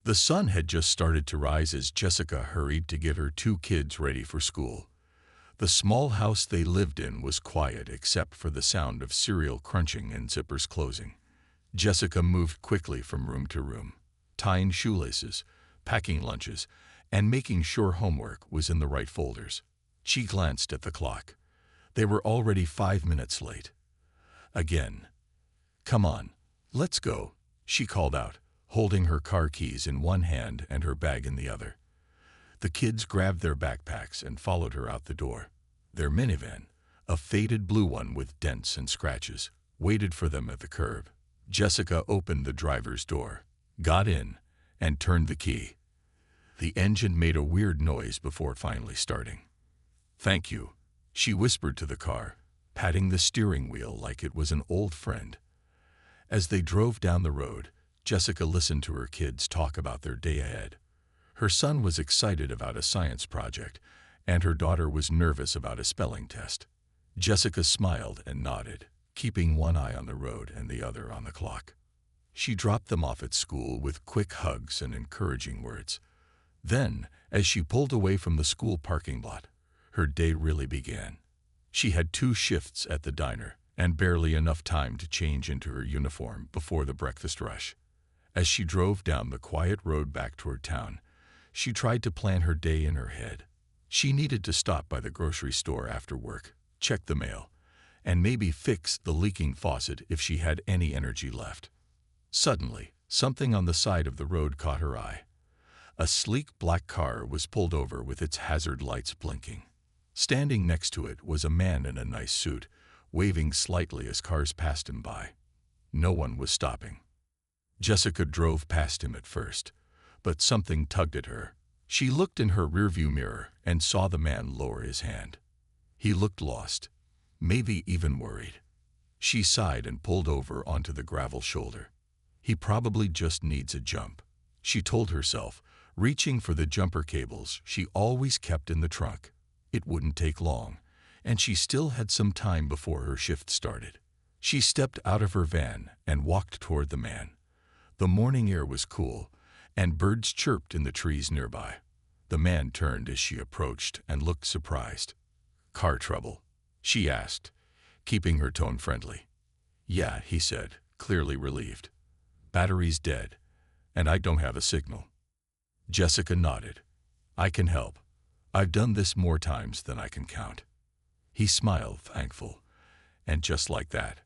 The sun had just started to rise as Jessica hurried to get her two kids ready for school. The small house they lived in was quiet except for the sound of cereal crunching and zippers closing. Jessica moved quickly from room to room, tying shoelaces, packing lunches, and making sure homework was in the right folders. She glanced at the clock. They were already 5 minutes late. Again. "Come on, let's go," she called out, holding her car keys in one hand and her bag in the other. The kids grabbed their backpacks and followed her out the door. Their minivan, a faded blue one with dents and scratches, waited for them at the curb. Jessica opened the driver's door, got in, and turned the key. The engine made a weird noise before finally starting. "Thank you," she whispered to the car, patting the steering wheel like it was an old friend. As they drove down the road, Jessica listened to her kids talk about their day ahead. Her son was excited about a science project, and her daughter was nervous about a spelling test. Jessica smiled and nodded, keeping one eye on the road and the other on the clock. She dropped them off at school with quick hugs and encouraging words. Then, as she pulled away from the school parking lot, her day really began. She had 2 shifts at the diner and barely enough time to change into her uniform before the breakfast rush. As she drove down the quiet road back toward town, she tried to plan her day in her head. She needed to stop by the grocery store after work, check the mail, and maybe fix the leaking faucet if she had any energy left. Suddenly, something on the side of the road caught her eye. A sleek black car was pulled over with its hazard lights blinking. Standing next to it was a man in a nice suit, waving slightly as cars passed him by. No one was stopping. Jessica drove past him at first, but something tugged at her. She looked in her rearview mirror and saw the man lower his hand. He looked lost, maybe even worried. She sighed and pulled over onto the gravel shoulder. He probably just needs a jump, she told herself, reaching for the jumper cables she always kept in the trunk. It wouldn't take long, and she still had some time before her shift started. She stepped out of her van and walked toward the man. The morning air was cool, and birds chirped in the trees nearby. The man turned as she approached and looked surprised. "Car trouble?" she asked, keeping her tone friendly. "Yeah," he said, clearly relieved. "Battery's dead, and I don't have a signal." Jessica nodded. "I can help. I've done this more times than I can count." He smiled, thankful, and just like that,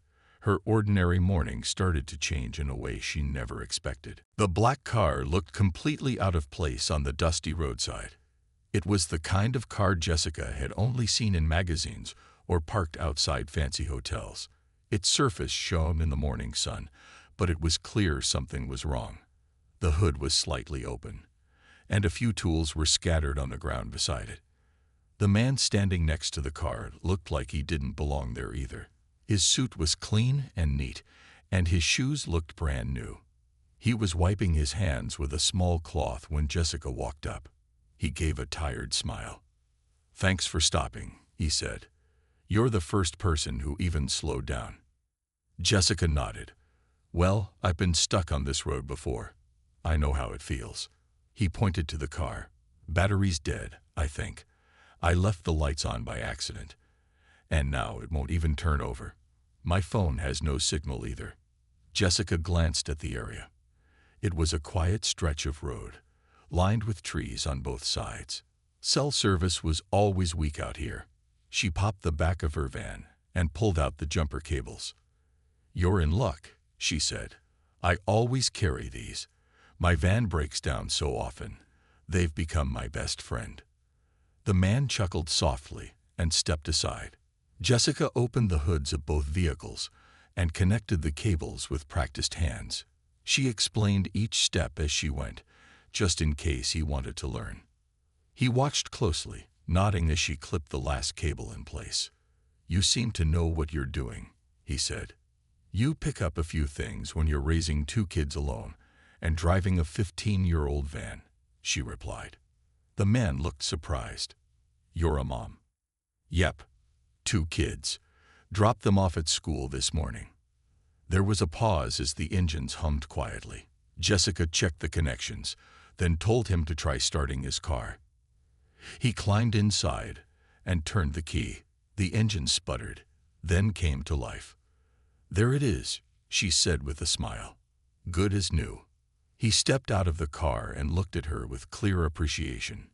her ordinary morning started to change in a way she never expected. The black car looked completely out of place on the dusty roadside. It was the kind of car Jessica had only seen in magazines or parked outside fancy hotels. Its surface shone in the morning sun, but it was clear something was wrong. The hood was slightly open, and a few tools were scattered on the ground beside it. The man standing next to the car looked like he didn't belong there either. His suit was clean and neat, and his shoes looked brand new. He was wiping his hands with a small cloth when Jessica walked up. He gave a tired smile. "Thanks for stopping," he said. "You're the first person who even slowed down." Jessica nodded. "Well, I've been stuck on this road before. I know how it feels." He pointed to the car. "Battery's dead, I think. I left the lights on by accident, and now it won't even turn over. My phone has no signal either." Jessica glanced at the area. It was a quiet stretch of road, lined with trees on both sides. Cell service was always weak out here. She popped the back of her van and pulled out the jumper cables. "You're in luck," she said. "I always carry these. My van breaks down so often. They've become my best friend." The man chuckled softly and stepped aside. Jessica opened the hoods of both vehicles and connected the cables with practiced hands. She explained each step as she went, just in case he wanted to learn. He watched closely, nodding as she clipped the last cable in place. "You seem to know what you're doing," he said. "You pick up a few things when you're raising 2 kids alone and driving a 15-year-old van," she replied. The man looked surprised. "You're a mom?" "Yep. 2 kids. Dropped them off at school this morning." There was a pause as the engines hummed quietly. Jessica checked the connections, then told him to try starting his car. He climbed inside and turned the key. The engine sputtered, then came to life. "There it is," she said with a smile. "Good as new." He stepped out of the car and looked at her with clear appreciation.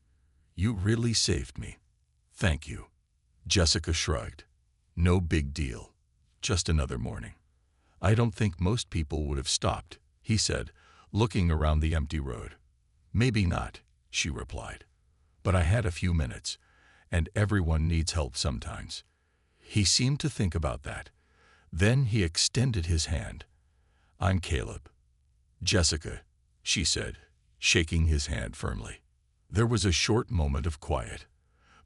"You really saved me." "Thank you." Jessica shrugged. "No big deal. Just another morning." "I don't think most people would have stopped," he said, looking around the empty road. "Maybe not," she replied. "But I had a few minutes, and everyone needs help sometimes." He seemed to think about that. Then he extended his hand. "I'm Caleb." "Jessica," she said, shaking his hand firmly. There was a short moment of quiet.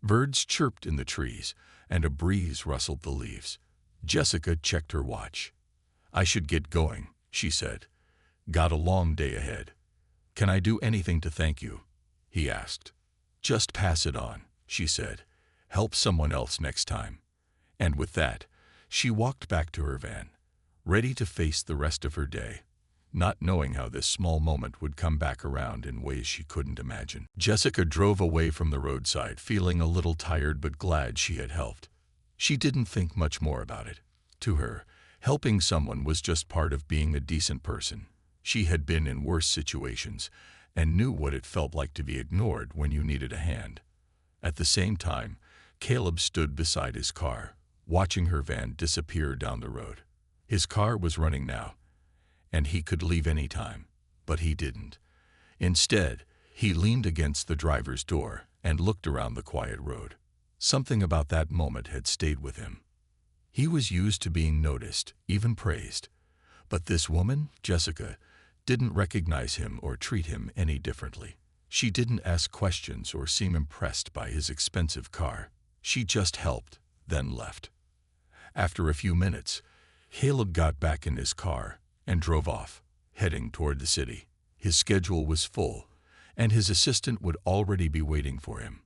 Birds chirped in the trees, and a breeze rustled the leaves. Jessica checked her watch. "I should get going," she said. "Got a long day ahead." "Can I do anything to thank you?" he asked. "Just pass it on," she said. "Help someone else next time." And with that, she walked back to her van, ready to face the rest of her day, not knowing how this small moment would come back around in ways she couldn't imagine. Jessica drove away from the roadside, feeling a little tired but glad she had helped. She didn't think much more about it. To her, helping someone was just part of being a decent person. She had been in worse situations and knew what it felt like to be ignored when you needed a hand. At the same time, Caleb stood beside his car, watching her van disappear down the road. His car was running now, and he could leave any time, but he didn't. Instead, he leaned against the driver's door and looked around the quiet road. Something about that moment had stayed with him. He was used to being noticed, even praised. But this woman, Jessica, didn't recognize him or treat him any differently. She didn't ask questions or seem impressed by his expensive car. She just helped, then left. After a few minutes, Caleb got back in his car and drove off, heading toward the city. His schedule was full, and his assistant would already be waiting for him.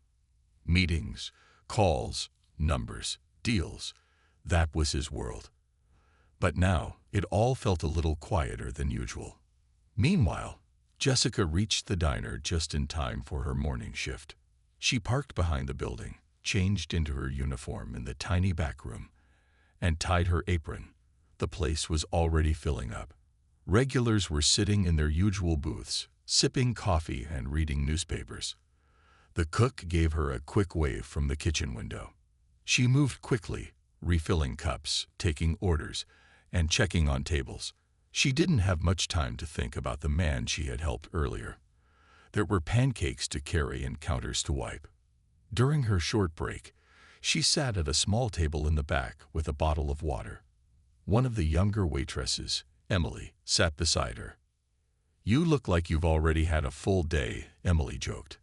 Meetings, calls, numbers, deals. That was his world. But now, it all felt a little quieter than usual. Meanwhile, Jessica reached the diner just in time for her morning shift. She parked behind the building, changed into her uniform in the tiny back room, and tied her apron. The place was already filling up. Regulars were sitting in their usual booths, sipping coffee and reading newspapers. The cook gave her a quick wave from the kitchen window. She moved quickly, refilling cups, taking orders, and checking on tables. She didn't have much time to think about the man she had helped earlier. There were pancakes to carry and counters to wipe. During her short break, she sat at a small table in the back with a bottle of water. One of the younger waitresses, Emily, sat beside her. "You look like you've already had a full day," Emily joked.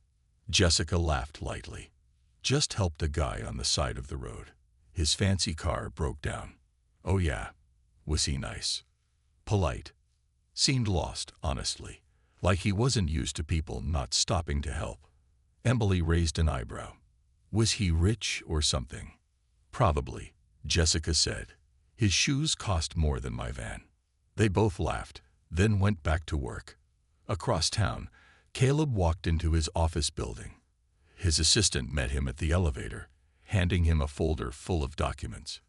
Jessica laughed lightly. "Just helped a guy on the side of the road. His fancy car broke down." "Oh yeah? Was he nice?" "Polite. Seemed lost, honestly. Like he wasn't used to people not stopping to help." Emily raised an eyebrow. "Was he rich or something?" "Probably," Jessica said. "His shoes cost more than my van." They both laughed, then went back to work. Across town, Caleb walked into his office building. His assistant met him at the elevator, handing him a folder full of documents.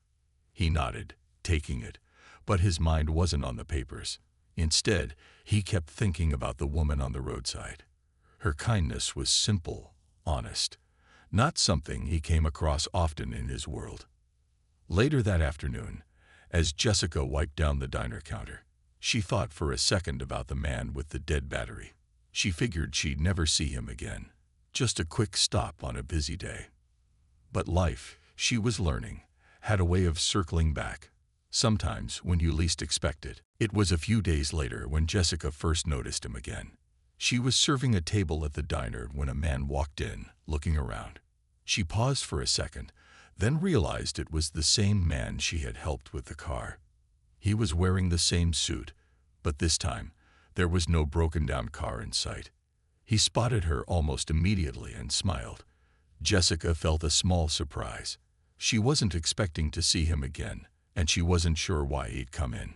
He nodded, taking it, but his mind wasn't on the papers. Instead, he kept thinking about the woman on the roadside. Her kindness was simple, honest, not something he came across often in his world. Later that afternoon, as Jessica wiped down the diner counter, she thought for a second about the man with the dead battery. She figured she'd never see him again, just a quick stop on a busy day. But life, she was learning, had a way of circling back, sometimes when you least expect it. It was a few days later when Jessica first noticed him again. She was serving a table at the diner when a man walked in, looking around. She paused for a second, then realized it was the same man she had helped with the car. He was wearing the same suit, but this time, there was no broken-down car in sight. He spotted her almost immediately and smiled. Jessica felt a small surprise. She wasn't expecting to see him again, and she wasn't sure why he'd come in.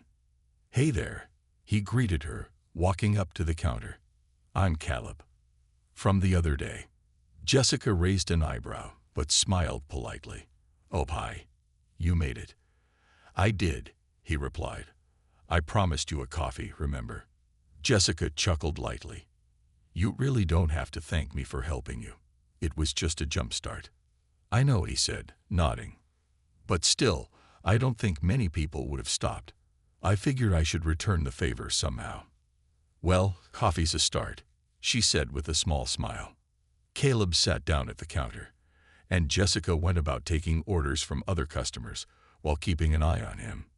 "Hey there," he greeted her, walking up to the counter. "I'm Caleb. From the other day." Jessica raised an eyebrow, but smiled politely. "Oh, hi. You made it." "I did," he replied. "I promised you a coffee, remember?" Jessica chuckled lightly. "You really don't have to thank me for helping you. It was just a jump start." "I know," he said, nodding. "But still, I don't think many people would have stopped. I figured I should return the favor somehow." "Well, coffee's a start," she said with a small smile. Caleb sat down at the counter, and Jessica went about taking orders from other customers while keeping an eye on him.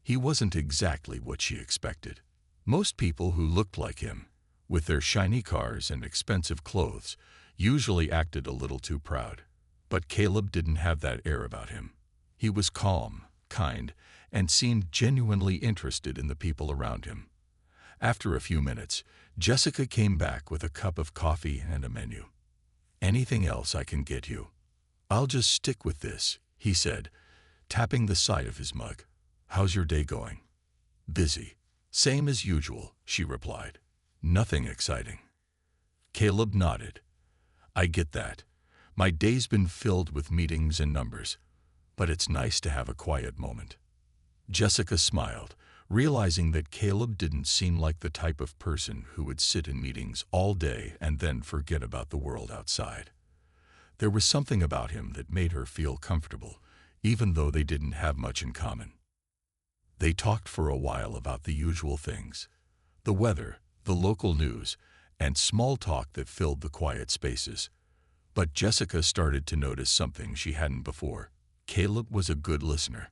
He wasn't exactly what she expected. Most people who looked like him, with their shiny cars and expensive clothes, usually acted a little too proud. But Caleb didn't have that air about him. He was calm, kind, and seemed genuinely interested in the people around him. After a few minutes, Jessica came back with a cup of coffee and a menu. "Anything else I can get you?" "I'll just stick with this," he said, tapping the side of his mug. "How's your day going?" "Busy. Same as usual," she replied. "Nothing exciting." Caleb nodded. "I get that. My day's been filled with meetings and numbers, but it's nice to have a quiet moment." Jessica smiled, realizing that Caleb didn't seem like the type of person who would sit in meetings all day and then forget about the world outside. There was something about him that made her feel comfortable, even though they didn't have much in common. They talked for a while about the usual things: the weather, the local news, and small talk that filled the quiet spaces. But Jessica started to notice something she hadn't before. Caleb was a good listener.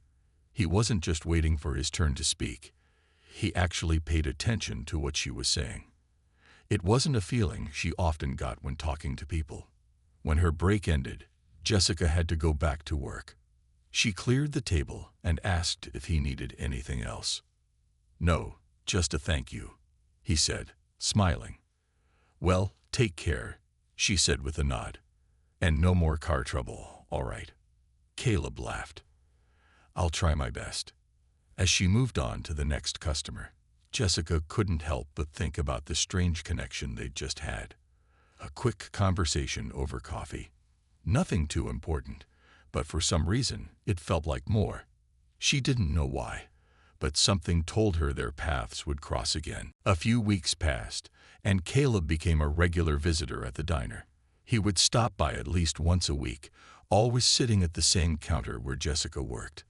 He wasn't just waiting for his turn to speak. He actually paid attention to what she was saying. It wasn't a feeling she often got when talking to people. When her break ended, Jessica had to go back to work. She cleared the table and asked if he needed anything else. "No, just a thank you," he said, smiling. "Well, take care," she said with a nod. "And no more car trouble, all right?" Caleb laughed. "I'll try my best." As she moved on to the next customer, Jessica couldn't help but think about the strange connection they'd just had. A quick conversation over coffee. Nothing too important, but for some reason it felt like more. She didn't know why, but something told her their paths would cross again. A few weeks passed, and Caleb became a regular visitor at the diner. He would stop by at least once a week, always sitting at the same counter where Jessica worked.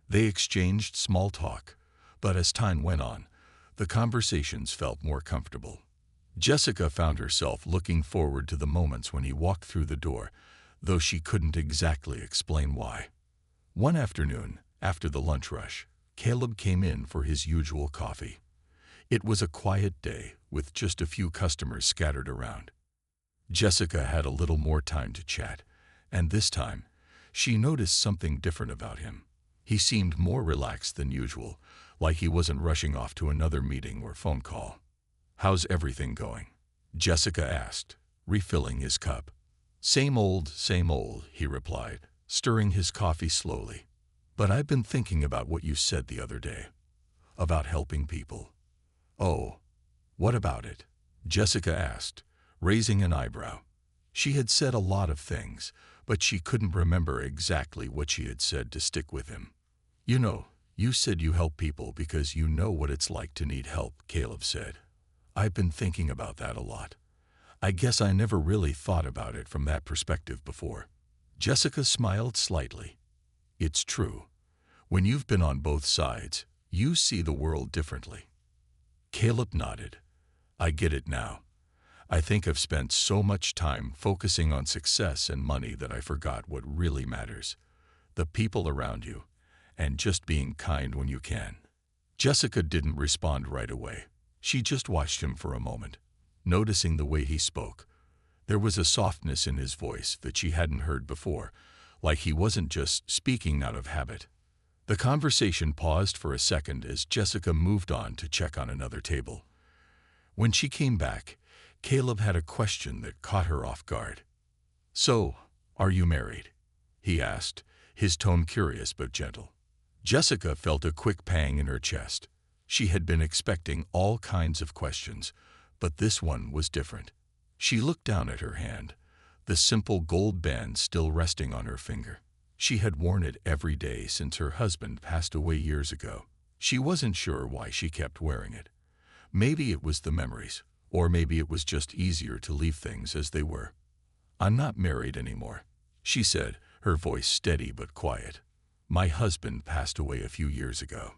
They exchanged small talk, but as time went on, the conversations felt more comfortable. Jessica found herself looking forward to the moments when he walked through the door, though she couldn't exactly explain why. One afternoon, after the lunch rush, Caleb came in for his usual coffee. It was a quiet day, with just a few customers scattered around. Jessica had a little more time to chat, and this time, she noticed something different about him. He seemed more relaxed than usual, like he wasn't rushing off to another meeting or phone call. "How's everything going?" Jessica asked, refilling his cup. Same old," he replied, stirring his coffee slowly. "But I've been thinking about what you said the other day, about helping people." "Oh, what about it?" Jessica asked, raising an eyebrow. She had said a lot of things, but she couldn't remember exactly what she had said to stick with him. "You know, you said you help people because you know what it's like to need help," Caleb said. "I've been thinking about that a lot. I guess I never really thought about it from that perspective before." Jessica smiled slightly. "It's true. When you've been on both sides, you see the world differently." Caleb nodded. "I get it now. I think I've spent so much time focusing on success and money that I forgot what really matters: the people around you, and just being kind when you can." Jessica didn't respond right away. She just watched him for a moment, noticing the way he spoke. There was a softness in his voice that she hadn't heard before, like he wasn't just speaking out of habit. The conversation paused for a second as Jessica moved on to check on another table. When she came back, Caleb had a question that caught her off guard. "So, are you married?" he asked, his tone curious but gentle. Jessica felt a quick pang in her chest. She had been expecting all kinds of questions, but this one was different. She looked down at her hand, the simple gold band still resting on her finger. She had worn it every day since her husband passed away years ago. She wasn't sure why she kept wearing it. Maybe it was the memories, or maybe it was just easier to leave things as they were. "I'm not married anymore," she said, her voice steady but quiet. "My husband passed away a few years ago."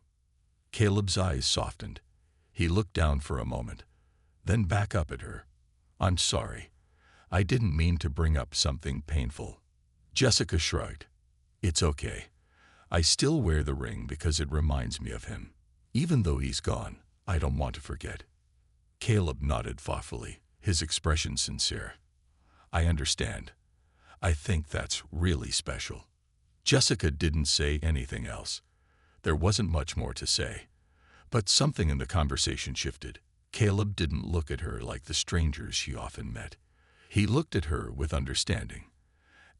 Caleb's eyes softened. He looked down for a moment, then back up at her. "I'm sorry. I didn't mean to bring up something painful." Jessica shrugged. "It's okay. I still wear the ring because it reminds me of him. Even though he's gone, I don't want to forget." Caleb nodded thoughtfully, his expression sincere. "I understand. I think that's really special." Jessica didn't say anything else. There wasn't much more to say. But something in the conversation shifted. Caleb didn't look at her like the strangers she often met. He looked at her with understanding,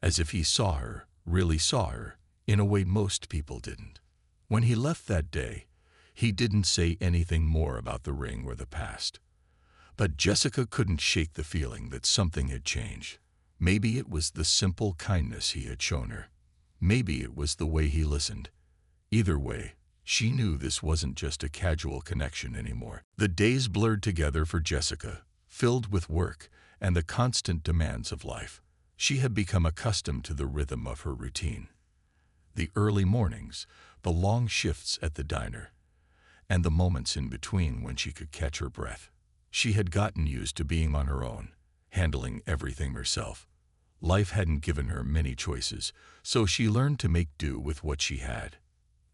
as if he saw her, really saw her, in a way most people didn't. When he left that day, he didn't say anything more about the ring or the past. But Jessica couldn't shake the feeling that something had changed. Maybe it was the simple kindness he had shown her. Maybe it was the way he listened. Either way, she knew this wasn't just a casual connection anymore. The days blurred together for Jessica, filled with work and the constant demands of life. She had become accustomed to the rhythm of her routine. The early mornings, the long shifts at the diner, and the moments in between when she could catch her breath. She had gotten used to being on her own, handling everything herself. Life hadn't given her many choices, so she learned to make do with what she had.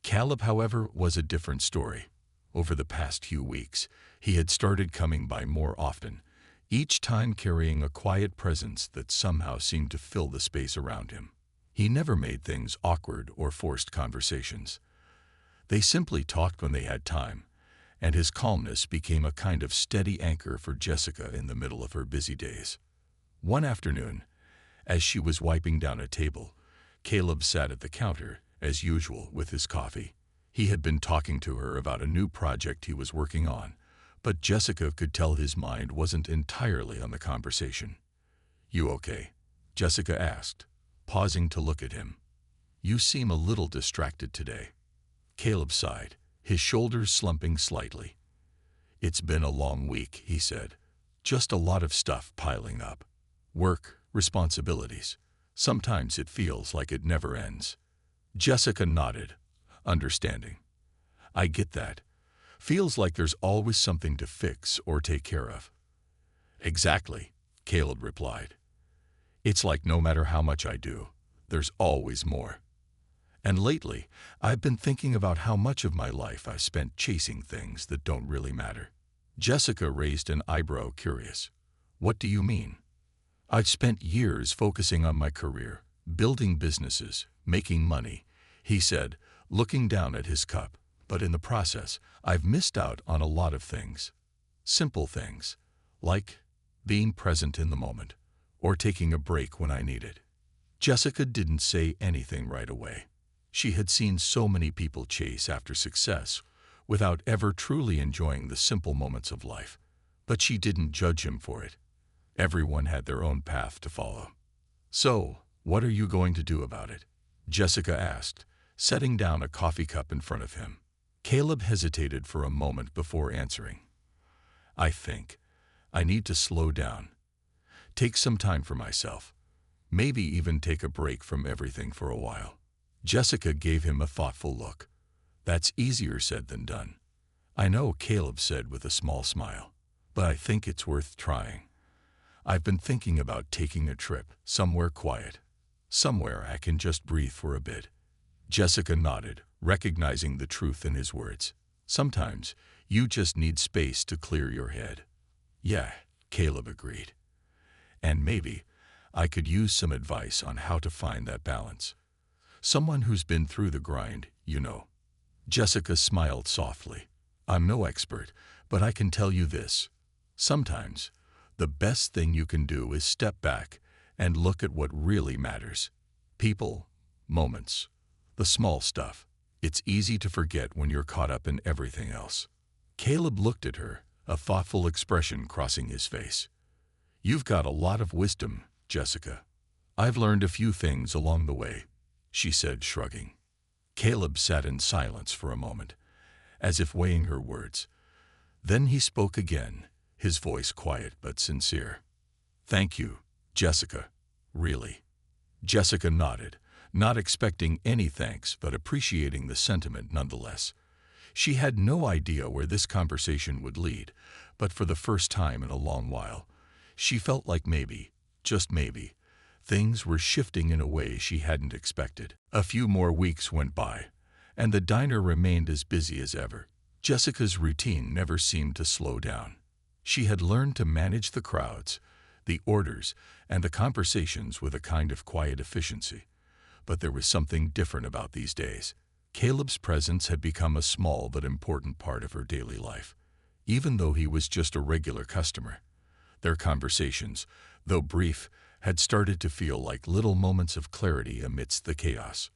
Caleb, however, was a different story. Over the past few weeks, he had started coming by more often, each time carrying a quiet presence that somehow seemed to fill the space around him. He never made things awkward or forced conversations. They simply talked when they had time, and his calmness became a kind of steady anchor for Jessica in the middle of her busy days. One afternoon, as she was wiping down a table, Caleb sat at the counter, as usual, with his coffee. He had been talking to her about a new project he was working on, but Jessica could tell his mind wasn't entirely on the conversation. "You okay?" Jessica asked, pausing to look at him. "You seem a little distracted today." Caleb sighed, his shoulders slumping slightly. "It's been a long week," he said. "Just a lot of stuff piling up. Work, responsibilities. Sometimes it feels like it never ends." Jessica nodded, understanding. "I get that. Feels like there's always something to fix or take care of." "Exactly," Caleb replied. "It's like no matter how much I do, there's always more. And lately, I've been thinking about how much of my life I've spent chasing things that don't really matter." Jessica raised an eyebrow, curious. "What do you mean?" "I've spent years focusing on my career, building businesses, making money," he said, looking down at his cup. "But in the process, I've missed out on a lot of things. Simple things, like being present in the moment, or taking a break when I need it." Jessica didn't say anything right away. She had seen so many people chase after success without ever truly enjoying the simple moments of life, but she didn't judge him for it. Everyone had their own path to follow. "So, what are you going to do about it?" Jessica asked, setting down a coffee cup in front of him. Caleb hesitated for a moment before answering. "I think I need to slow down, take some time for myself, maybe even take a break from everything for a while." Jessica gave him a thoughtful look. "That's easier said than done." "I know," Caleb said with a small smile, "but I think it's worth trying. I've been thinking about taking a trip, somewhere quiet, somewhere I can just breathe for a bit." Jessica nodded, recognizing the truth in his words. "Sometimes you just need space to clear your head." "Yeah," Caleb agreed. "And maybe I could use some advice on how to find that balance. Someone who's been through the grind, you know." Jessica smiled softly. "I'm no expert, but I can tell you this. Sometimes the best thing you can do is step back and look at what really matters. People, moments, the small stuff. It's easy to forget when you're caught up in everything else." Caleb looked at her, a thoughtful expression crossing his face. "You've got a lot of wisdom, Jessica. I've learned a few things along the way," she said, shrugging. Caleb sat in silence for a moment, as if weighing her words. Then he spoke again, his voice quiet but sincere. "Thank you, Jessica. Really." Jessica nodded, not expecting any thanks but appreciating the sentiment nonetheless. She had no idea where this conversation would lead, but for the first time in a long while, she felt like maybe, just maybe, things were shifting in a way she hadn't expected. A few more weeks went by, and the diner remained as busy as ever. Jessica's routine never seemed to slow down. She had learned to manage the crowds, the orders, and the conversations with a kind of quiet efficiency. But there was something different about these days. Caleb's presence had become a small but important part of her daily life. Even though he was just a regular customer, their conversations, though brief, had started to feel like little moments of clarity amidst the chaos.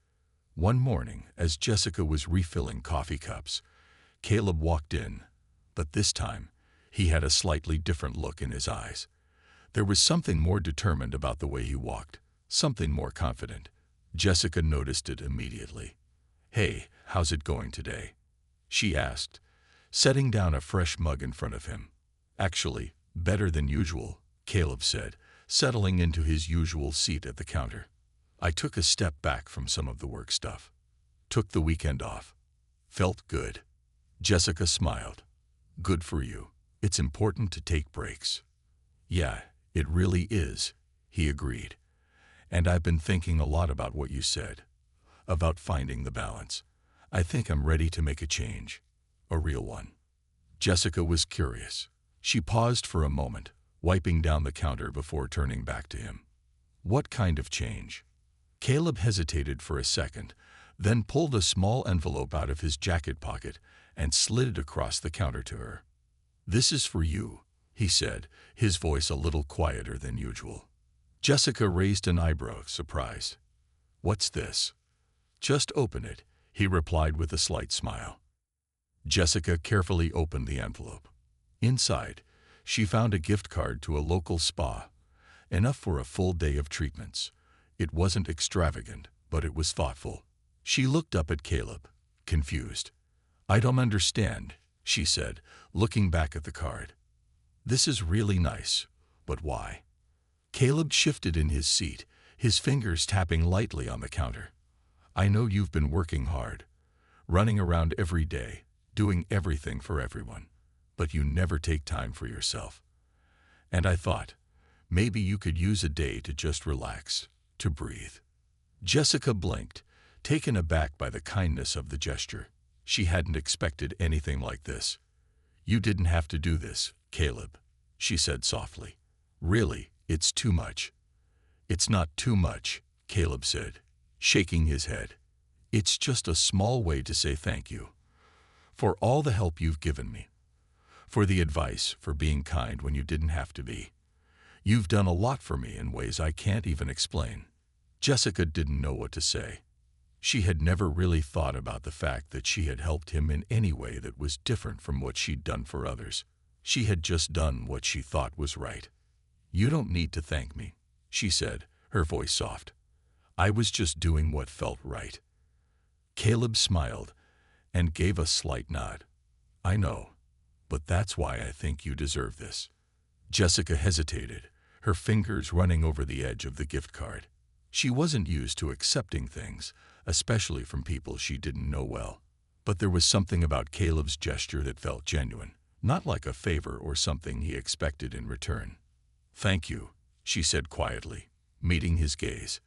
One morning, as Jessica was refilling coffee cups, Caleb walked in, but this time, he had a slightly different look in his eyes. There was something more determined about the way he walked, something more confident. Jessica noticed it immediately. "Hey, how's it going today?" she asked, setting down a fresh mug in front of him. "Actually, better than usual," Caleb said, settling into his usual seat at the counter. "I took a step back from some of the work stuff. Took the weekend off. Felt good." Jessica smiled. "Good for you. It's important to take breaks." "Yeah, it really is," he agreed. "And I've been thinking a lot about what you said, about finding the balance. I think I'm ready to make a change, a real one." Jessica was curious. She paused for a moment, wiping down the counter before turning back to him. "What kind of change?" Caleb hesitated for a second, then pulled a small envelope out of his jacket pocket and slid it across the counter to her. "This is for you," he said, his voice a little quieter than usual. Jessica raised an eyebrow, surprised. "What's this?" "Just open it," he replied with a slight smile. Jessica carefully opened the envelope. Inside, she found a gift card to a local spa, enough for a full day of treatments. It wasn't extravagant, but it was thoughtful. She looked up at Caleb, confused. "I don't understand," she said, looking back at the card. "This is really nice, but why?" Caleb shifted in his seat, his fingers tapping lightly on the counter. "I know you've been working hard, running around every day, doing everything for everyone, but you never take time for yourself. And I thought, maybe you could use a day to just relax, to breathe." Jessica blinked, taken aback by the kindness of the gesture. She hadn't expected anything like this. "You didn't have to do this, Caleb," she said softly. "Really, it's too much." "It's not too much," Caleb said, shaking his head. "It's just a small way to say thank you. For all the help you've given me. For the advice, for being kind when you didn't have to be. You've done a lot for me in ways I can't even explain." Jessica didn't know what to say. She had never really thought about the fact that she had helped him in any way that was different from what she'd done for others. She had just done what she thought was right. "You don't need to thank me," she said, her voice soft. "I was just doing what felt right." Caleb smiled and gave a slight nod. "I know, but that's why I think you deserve this." Jessica hesitated, her fingers running over the edge of the gift card. She wasn't used to accepting things, especially from people she didn't know well. But there was something about Caleb's gesture that felt genuine, not like a favor or something he expected in return. "Thank you," she said quietly, meeting his gaze.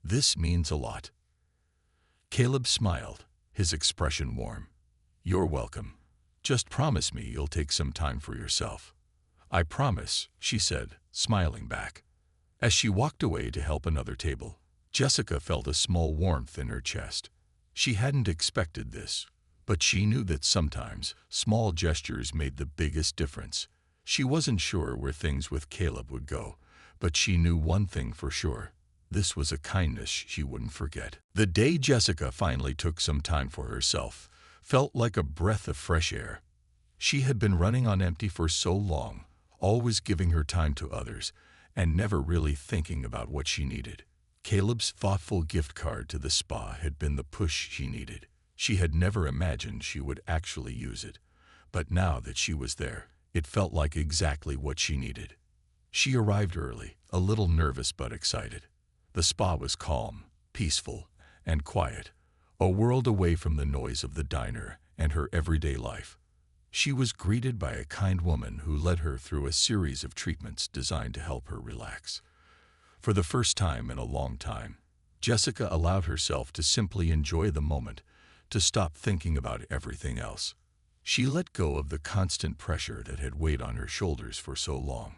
"This means a lot." Caleb smiled, his expression warm. "You're welcome. Just promise me you'll take some time for yourself." "I promise," she said, smiling back. As she walked away to help another table, Jessica felt a small warmth in her chest. She hadn't expected this, but she knew that sometimes small gestures made the biggest difference. She wasn't sure where things with Caleb would go, but she knew one thing for sure. This was a kindness she wouldn't forget. The day Jessica finally took some time for herself felt like a breath of fresh air. She had been running on empty for so long, always giving her time to others, and never really thinking about what she needed. Caleb's thoughtful gift card to the spa had been the push she needed. She had never imagined she would actually use it, but now that she was there, it felt like exactly what she needed. She arrived early, a little nervous but excited. The spa was calm, peaceful, and quiet, a world away from the noise of the diner and her everyday life. She was greeted by a kind woman who led her through a series of treatments designed to help her relax. For the first time in a long time, Jessica allowed herself to simply enjoy the moment, to stop thinking about everything else. She let go of the constant pressure that had weighed on her shoulders for so long.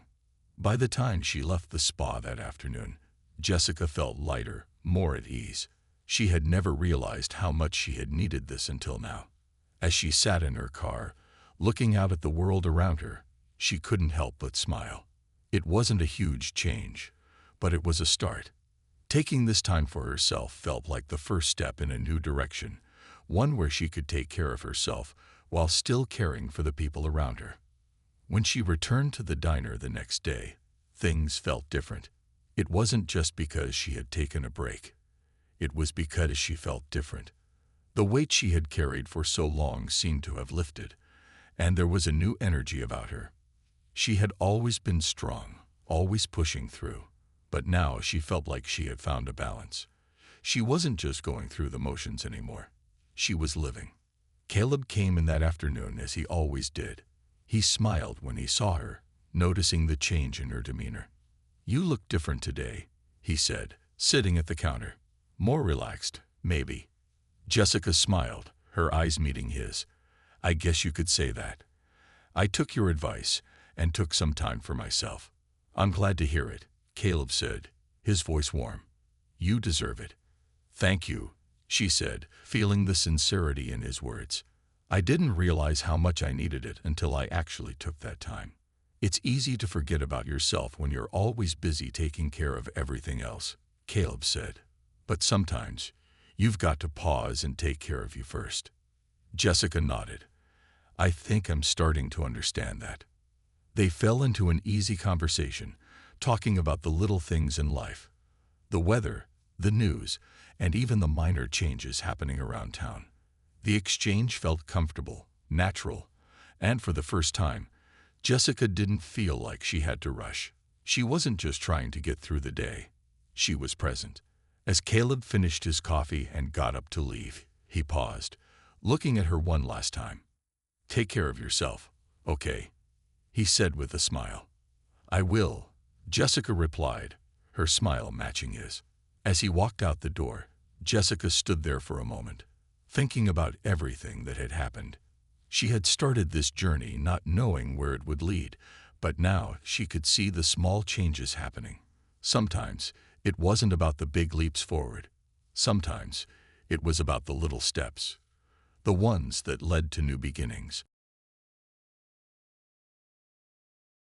By the time she left the spa that afternoon, Jessica felt lighter, more at ease. She had never realized how much she had needed this until now. As she sat in her car, looking out at the world around her, she couldn't help but smile. It wasn't a huge change, but it was a start. Taking this time for herself felt like the first step in a new direction, one where she could take care of herself while still caring for the people around her. When she returned to the diner the next day, things felt different. It wasn't just because she had taken a break. It was because she felt different. The weight she had carried for so long seemed to have lifted, and there was a new energy about her. She had always been strong, always pushing through, but now she felt like she had found a balance. She wasn't just going through the motions anymore. She was living. Caleb came in that afternoon as he always did. He smiled when he saw her, noticing the change in her demeanor. "You look different today," he said, sitting at the counter. "More relaxed, maybe." Jessica smiled, her eyes meeting his. "I guess you could say that. I took your advice and took some time for myself." "I'm glad to hear it," Caleb said, his voice warm. "You deserve it." "Thank you," she said, feeling the sincerity in his words. "I didn't realize how much I needed it until I actually took that time." "It's easy to forget about yourself when you're always busy taking care of everything else," Caleb said. "But sometimes, you've got to pause and take care of you first." Jessica nodded. "I think I'm starting to understand that." They fell into an easy conversation, talking about the little things in life. The weather, the news, and even the minor changes happening around town. The exchange felt comfortable, natural, and for the first time, Jessica didn't feel like she had to rush. She wasn't just trying to get through the day. She was present. As Caleb finished his coffee and got up to leave, he paused, looking at her one last time. "Take care of yourself, okay?" he said with a smile. "I will," Jessica replied, her smile matching his. As he walked out the door, Jessica stood there for a moment, thinking about everything that had happened. She had started this journey not knowing where it would lead, but now she could see the small changes happening. Sometimes it wasn't about the big leaps forward. Sometimes it was about the little steps, the ones that led to new beginnings.